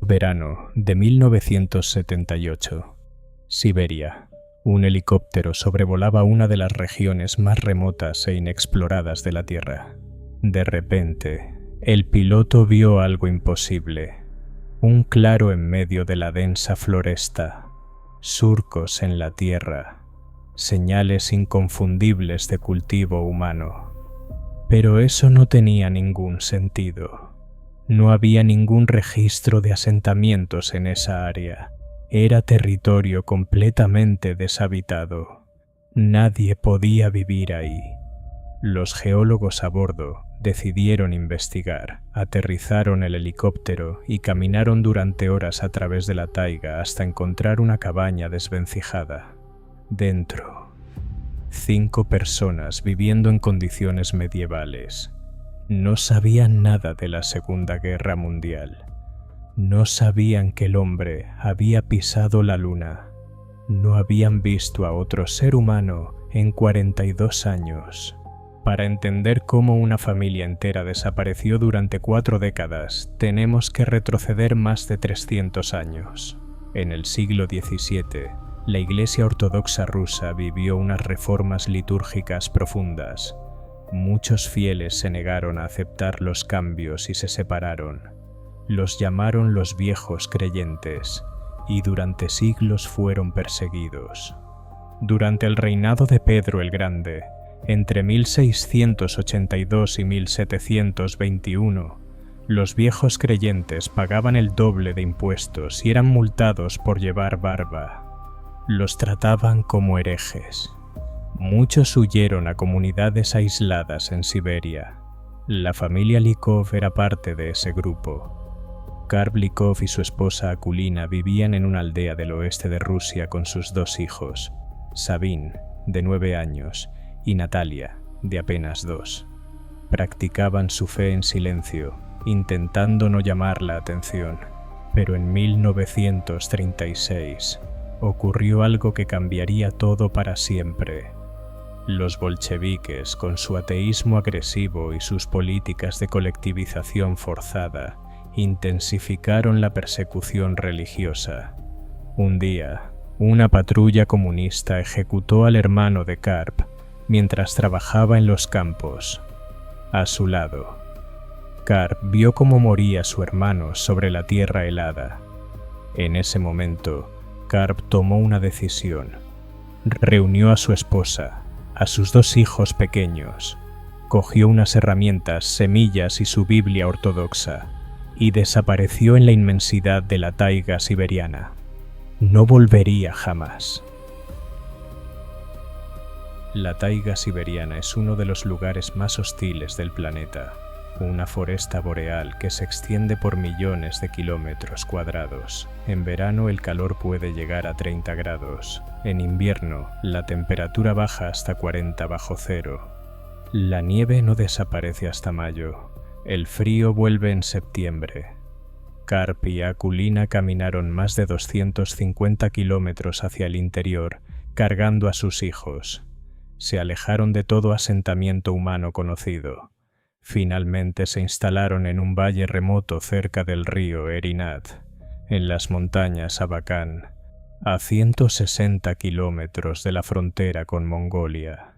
Verano de 1978. Siberia. Un helicóptero sobrevolaba una de las regiones más remotas e inexploradas de la Tierra. De repente, el piloto vio algo imposible. Un claro en medio de la densa floresta, surcos en la tierra, señales inconfundibles de cultivo humano. Pero eso no tenía ningún sentido. No había ningún registro de asentamientos en esa área. Era territorio completamente deshabitado. Nadie podía vivir ahí. Los geólogos a bordo decidieron investigar, aterrizaron el helicóptero y caminaron durante horas a través de la taiga hasta encontrar una cabaña desvencijada. Dentro, 5 personas viviendo en condiciones medievales. No sabían nada de la Segunda Guerra Mundial. No sabían que el hombre había pisado la luna. No habían visto a otro ser humano en 42 años. Para entender cómo una familia entera desapareció durante 4 décadas, tenemos que retroceder más de 300 años. En el siglo XVII, la Iglesia Ortodoxa rusa vivió unas reformas litúrgicas profundas. Muchos fieles se negaron a aceptar los cambios y se separaron. Los llamaron los viejos creyentes, y durante siglos fueron perseguidos. Durante el reinado de Pedro el Grande, entre 1682 y 1721, los viejos creyentes pagaban el doble de impuestos y eran multados por llevar barba. Los trataban como herejes. Muchos huyeron a comunidades aisladas en Siberia. La familia Likov era parte de ese grupo. Karp Likov y su esposa Akulina vivían en una aldea del oeste de Rusia con sus 2 hijos, Sabin, de 9 años, y Natalia, de apenas 2. Practicaban su fe en silencio, intentando no llamar la atención. Pero en 1936 ocurrió algo que cambiaría todo para siempre. Los bolcheviques, con su ateísmo agresivo y sus políticas de colectivización forzada, intensificaron la persecución religiosa. Un día, una patrulla comunista ejecutó al hermano de Karp mientras trabajaba en los campos. A su lado, Karp vio cómo moría su hermano sobre la tierra helada. En ese momento, Karp tomó una decisión. Reunió a su esposa, a sus 2 hijos pequeños, cogió unas herramientas, semillas y su Biblia ortodoxa, y desapareció en la inmensidad de la taiga siberiana. No volvería jamás. La taiga siberiana es uno de los lugares más hostiles del planeta, una foresta boreal que se extiende por millones de kilómetros cuadrados. En verano el calor puede llegar a 30 grados. En invierno la temperatura baja hasta 40 bajo cero. La nieve no desaparece hasta mayo. El frío vuelve en septiembre. Karp y Akulina caminaron más de 250 kilómetros hacia el interior, cargando a sus hijos. Se alejaron de todo asentamiento humano conocido. Finalmente se instalaron en un valle remoto cerca del río Erinat, en las montañas Abakán, a 160 kilómetros de la frontera con Mongolia.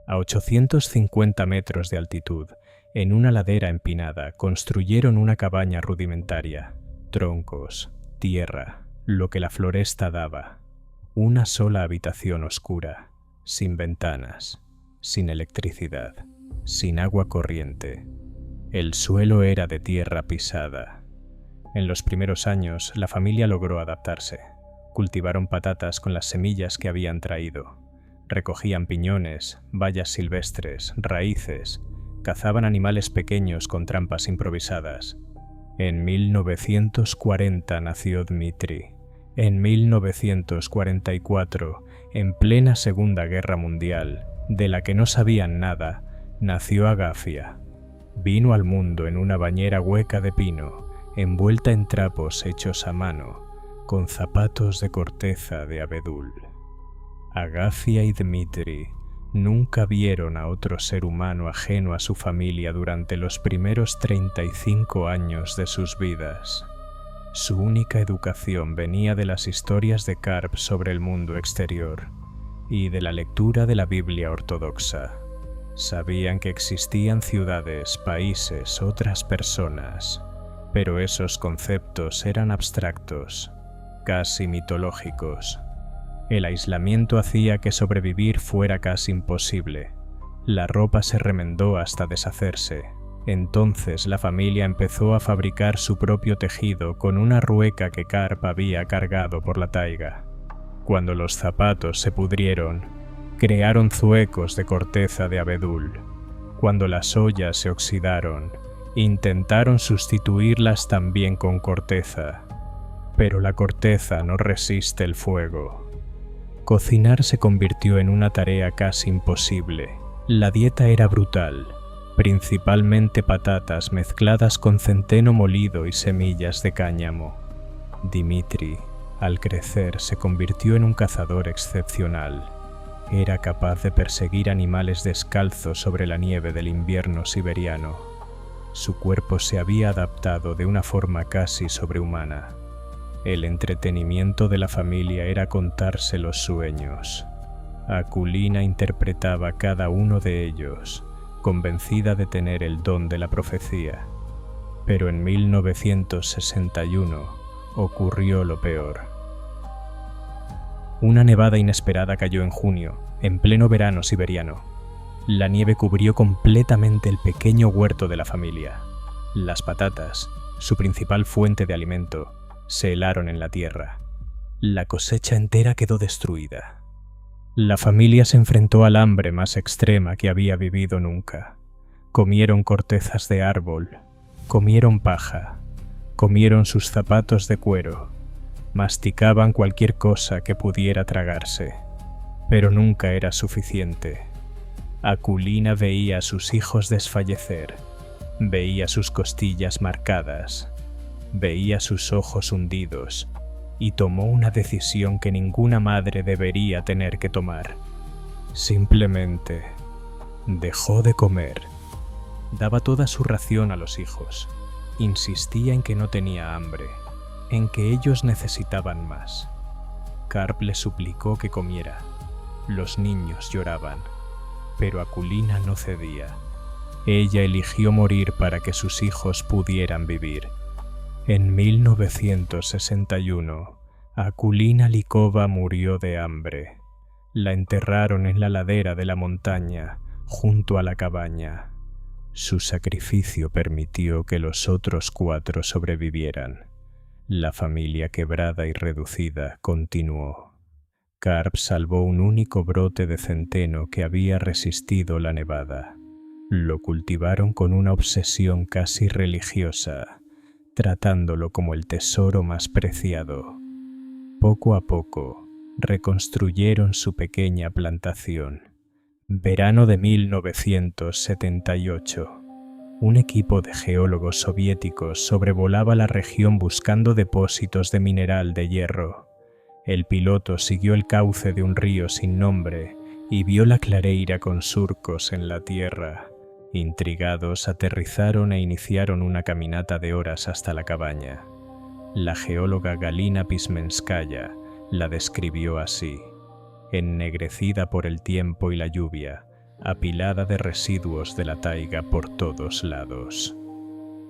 A 850 metros de altitud, en una ladera empinada, construyeron una cabaña rudimentaria, troncos, tierra, lo que la floresta daba. Una sola habitación oscura, sin ventanas, sin electricidad, sin agua corriente. El suelo era de tierra pisada. En los primeros años, la familia logró adaptarse. Cultivaron patatas con las semillas que habían traído. Recogían piñones, bayas silvestres, raíces. Cazaban animales pequeños con trampas improvisadas. En 1940 nació Dmitri. En 1944, en plena Segunda Guerra Mundial, de la que no sabían nada, nació Agafia. Vino al mundo en una bañera hueca de pino, envuelta en trapos hechos a mano, con zapatos de corteza de abedul. Agafia y Dmitri nunca vieron a otro ser humano ajeno a su familia durante los primeros 35 años de sus vidas. Su única educación venía de las historias de Karp sobre el mundo exterior y de la lectura de la Biblia ortodoxa. Sabían que existían ciudades, países, otras personas, pero esos conceptos eran abstractos, casi mitológicos. El aislamiento hacía que sobrevivir fuera casi imposible. La ropa se remendó hasta deshacerse. Entonces la familia empezó a fabricar su propio tejido con una rueca que Karp había cargado por la taiga. Cuando los zapatos se pudrieron, crearon zuecos de corteza de abedul. Cuando las ollas se oxidaron, intentaron sustituirlas también con corteza. Pero la corteza no resiste el fuego. Cocinar se convirtió en una tarea casi imposible. La dieta era brutal, principalmente patatas mezcladas con centeno molido y semillas de cáñamo. Dimitri, al crecer, se convirtió en un cazador excepcional. Era capaz de perseguir animales descalzos sobre la nieve del invierno siberiano. Su cuerpo se había adaptado de una forma casi sobrehumana. El entretenimiento de la familia era contarse los sueños. Akulina interpretaba cada uno de ellos, convencida de tener el don de la profecía. Pero en 1961 ocurrió lo peor. Una nevada inesperada cayó en junio, en pleno verano siberiano. La nieve cubrió completamente el pequeño huerto de la familia. Las patatas, su principal fuente de alimento, se helaron en la tierra. La cosecha entera quedó destruida. La familia se enfrentó al hambre más extrema que había vivido nunca. Comieron cortezas de árbol, comieron paja, comieron sus zapatos de cuero, masticaban cualquier cosa que pudiera tragarse, pero nunca era suficiente. Akulina veía a sus hijos desfallecer, veía sus costillas marcadas, veía sus ojos hundidos y tomó una decisión que ninguna madre debería tener que tomar. Simplemente dejó de comer. Daba toda su ración a los hijos. Insistía en que no tenía hambre, en que ellos necesitaban más. Karp le suplicó que comiera. Los niños lloraban, pero Akulina no cedía. Ella eligió morir para que sus hijos pudieran vivir. En 1961, Akulina Likova murió de hambre. La enterraron en la ladera de la montaña, junto a la cabaña. Su sacrificio permitió que los otros 4 sobrevivieran. La familia quebrada y reducida continuó. Karp salvó un único brote de centeno que había resistido la nevada. Lo cultivaron con una obsesión casi religiosa, tratándolo como el tesoro más preciado. Poco a poco, reconstruyeron su pequeña plantación. Verano de 1978. Un equipo de geólogos soviéticos sobrevolaba la región buscando depósitos de mineral de hierro. El piloto siguió el cauce de un río sin nombre y vio la clareira con surcos en la tierra. Intrigados, aterrizaron e iniciaron una caminata de horas hasta la cabaña. La geóloga Galina Pismenskaya la describió así: ennegrecida por el tiempo y la lluvia, apilada de residuos de la taiga por todos lados.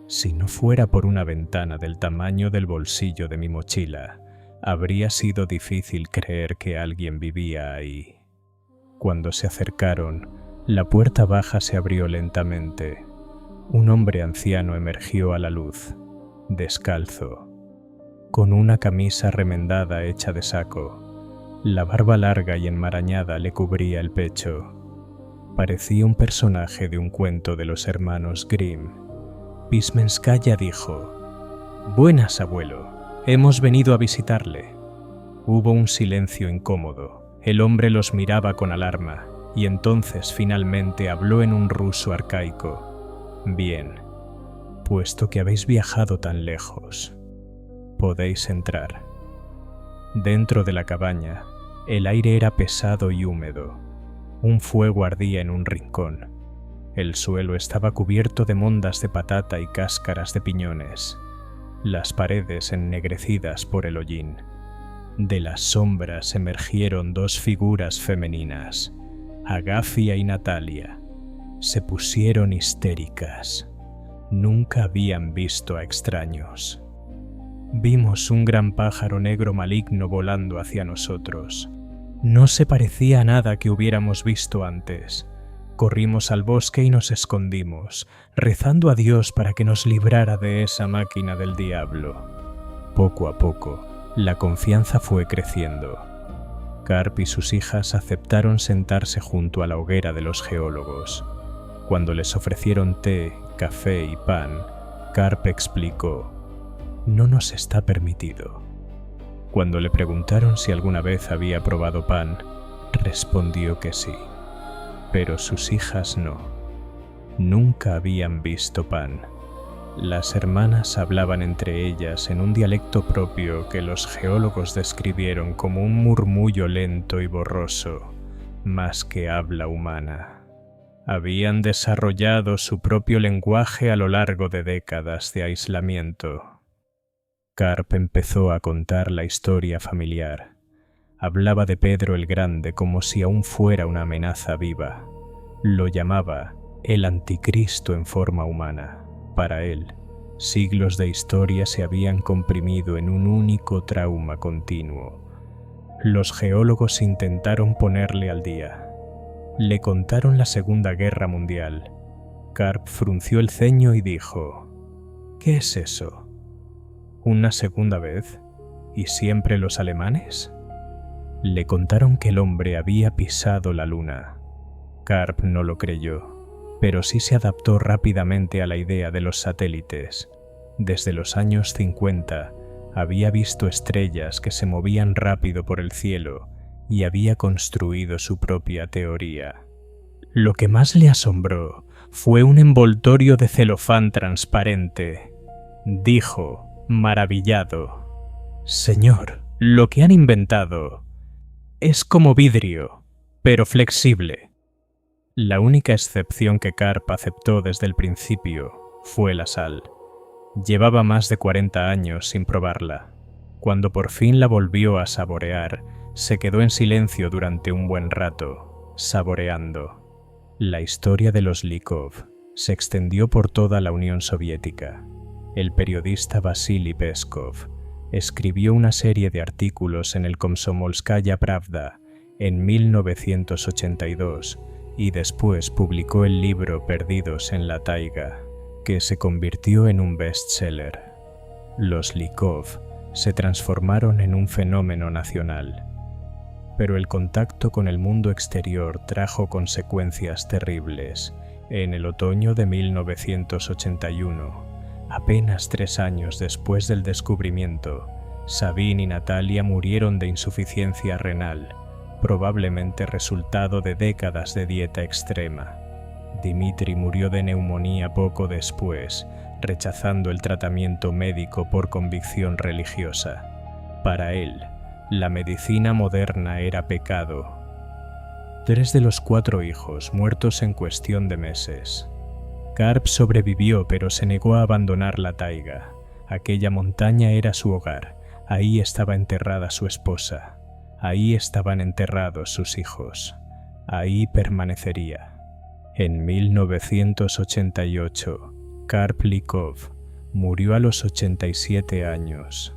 Si no fuera por una ventana del tamaño del bolsillo de mi mochila, habría sido difícil creer que alguien vivía ahí. Cuando se acercaron, la puerta baja se abrió lentamente. Un hombre anciano emergió a la luz, descalzo, con una camisa remendada hecha de saco. La barba larga y enmarañada le cubría el pecho. Parecía un personaje de un cuento de los hermanos Grimm. Pismenskaya dijo: «Buenas, abuelo. Hemos venido a visitarle». Hubo un silencio incómodo. El hombre los miraba con alarma, y entonces finalmente habló en un ruso arcaico. «Bien, puesto que habéis viajado tan lejos, podéis entrar». Dentro de la cabaña, el aire era pesado y húmedo. Un fuego ardía en un rincón. El suelo estaba cubierto de mondas de patata y cáscaras de piñones. las paredes ennegrecidas por el hollín. De las sombras emergieron dos figuras femeninas, Agafia y Natalia. Se pusieron histéricas. Nunca habían visto a extraños. Vimos un gran pájaro negro maligno volando hacia nosotros. No se parecía a nada que hubiéramos visto antes. Corrimos al bosque y nos escondimos, rezando a Dios para que nos librara de esa máquina del diablo. Poco a poco, la confianza fue creciendo. Karp y sus hijas aceptaron sentarse junto a la hoguera de los geólogos. Cuando les ofrecieron té, café y pan, Karp explicó: «No nos está permitido». Cuando le preguntaron si alguna vez había probado pan, respondió que sí. Pero sus hijas no. Nunca habían visto pan. Las hermanas hablaban entre ellas en un dialecto propio que los geólogos describieron como un murmullo lento y borroso, más que habla humana. Habían desarrollado su propio lenguaje a lo largo de décadas de aislamiento. Karp empezó a contar la historia familiar. Hablaba de Pedro el Grande como si aún fuera una amenaza viva. Lo llamaba el anticristo en forma humana. Para él, siglos de historia se habían comprimido en un único trauma continuo. Los geólogos intentaron ponerle al día. Le contaron la Segunda Guerra Mundial. Karp frunció el ceño y dijo: «¿Qué es eso? ¿Una segunda vez? ¿Y siempre los alemanes?». Le contaron que el hombre había pisado la luna. Karp no lo creyó, pero sí se adaptó rápidamente a la idea de los satélites. Desde los años 50 había visto estrellas que se movían rápido por el cielo y había construido su propia teoría. Lo que más le asombró fue un envoltorio de celofán transparente. Dijo, maravillado: «Señor, lo que han inventado es como vidrio, pero flexible». La única excepción que Karp aceptó desde el principio fue la sal. Llevaba más de 40 años sin probarla. Cuando por fin la volvió a saborear, se quedó en silencio durante un buen rato, saboreando. La historia de los Likov se extendió por toda la Unión Soviética. El periodista Vasily Peskov escribió una serie de artículos en el Komsomolskaya Pravda en 1982 y después publicó el libro Perdidos en la Taiga, que se convirtió en un bestseller. Los Likov se transformaron en un fenómeno nacional, pero el contacto con el mundo exterior trajo consecuencias terribles. En el otoño de 1981, apenas 3 años después del descubrimiento, Sabine y Natalia murieron de insuficiencia renal, probablemente resultado de décadas de dieta extrema. Dmitri murió de neumonía poco después, rechazando el tratamiento médico por convicción religiosa. Para él, la medicina moderna era pecado. 3 de los 4 hijos muertos en cuestión de meses. Karp sobrevivió, pero se negó a abandonar la taiga. Aquella montaña era su hogar. Ahí estaba enterrada su esposa. Ahí estaban enterrados sus hijos. Ahí permanecería. En 1988, Karp Likov murió a los 87 años.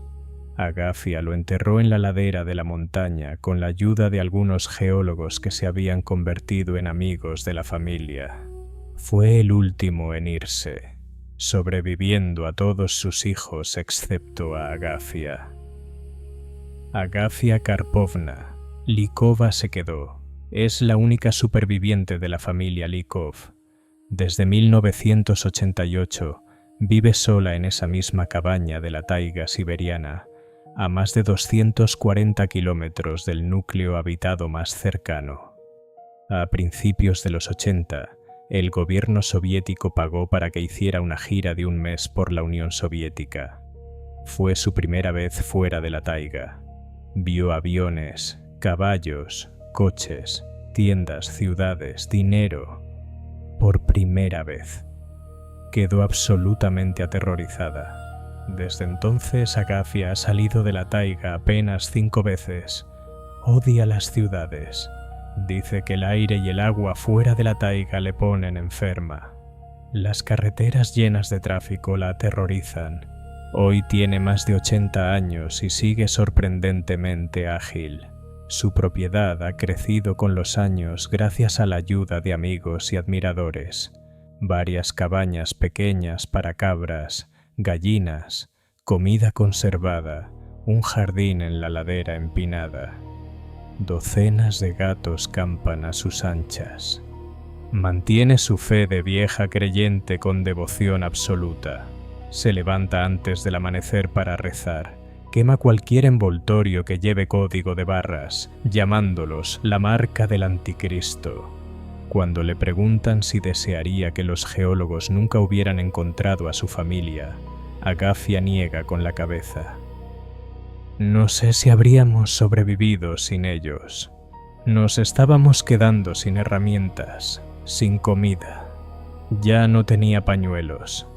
Agafia lo enterró en la ladera de la montaña con la ayuda de algunos geólogos que se habían convertido en amigos de la familia. Fue el último en irse, sobreviviendo a todos sus hijos excepto a Agafia. Agafia Karpovna Likova se quedó. Es la única superviviente de la familia Likov. Desde 1988 vive sola en esa misma cabaña de la taiga siberiana, a más de 240 kilómetros del núcleo habitado más cercano. A principios de los 80, el gobierno soviético pagó para que hiciera una gira de un mes por la Unión Soviética. Fue su primera vez fuera de la taiga. Vio aviones, caballos, coches, tiendas, ciudades, dinero. Por primera vez. Quedó absolutamente aterrorizada. Desde entonces Agafia ha salido de la taiga apenas 5 veces. Odia las ciudades. Dice que el aire y el agua fuera de la taiga le ponen enferma. Las carreteras llenas de tráfico la aterrorizan. Hoy tiene más de 80 años y sigue sorprendentemente ágil. Su propiedad ha crecido con los años gracias a la ayuda de amigos y admiradores. Varias cabañas pequeñas para cabras, gallinas, comida conservada, un jardín en la ladera empinada. Docenas de gatos campan a sus anchas. Mantiene su fe de vieja creyente con devoción absoluta. Se levanta antes del amanecer para rezar. Quema cualquier envoltorio que lleve código de barras, llamándolos la marca del anticristo. Cuando le preguntan si desearía que los geólogos nunca hubieran encontrado a su familia, Agafia niega con la cabeza. No sé si habríamos sobrevivido sin ellos. Nos estábamos quedando sin herramientas, sin comida. Ya no tenía pañuelos.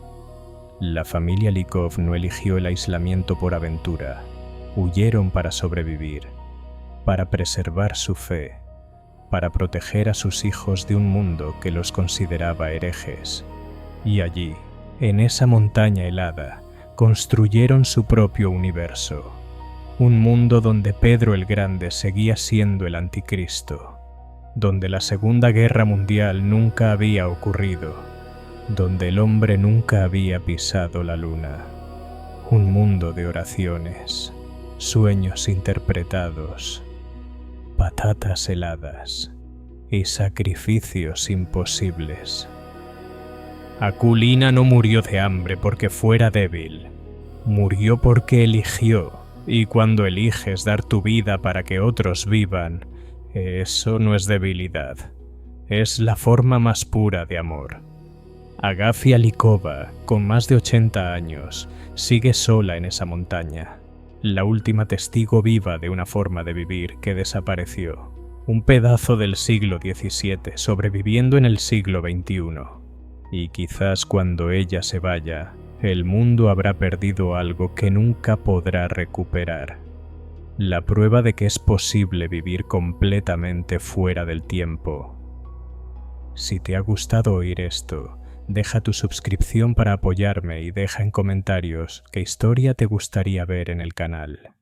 La familia Likov no eligió el aislamiento por aventura. Huyeron para sobrevivir, para preservar su fe, para proteger a sus hijos de un mundo que los consideraba herejes. Y allí, en esa montaña helada, construyeron su propio universo. Un mundo donde Pedro el Grande seguía siendo el anticristo, donde la Segunda Guerra Mundial nunca había ocurrido, donde el hombre nunca había pisado la luna. Un mundo de oraciones, sueños interpretados, patatas heladas y sacrificios imposibles. Akulina no murió de hambre porque fuera débil, murió porque eligió. Y cuando eliges dar tu vida para que otros vivan, eso no es debilidad, es la forma más pura de amor. Agafia Likova, con más de 80 años, sigue sola en esa montaña, la última testigo viva de una forma de vivir que desapareció, un pedazo del siglo XVII sobreviviendo en el siglo XXI. Y quizás cuando ella se vaya, el mundo habrá perdido algo que nunca podrá recuperar. La prueba de que es posible vivir completamente fuera del tiempo. Si te ha gustado oír esto, deja tu suscripción para apoyarme y deja en comentarios qué historia te gustaría ver en el canal.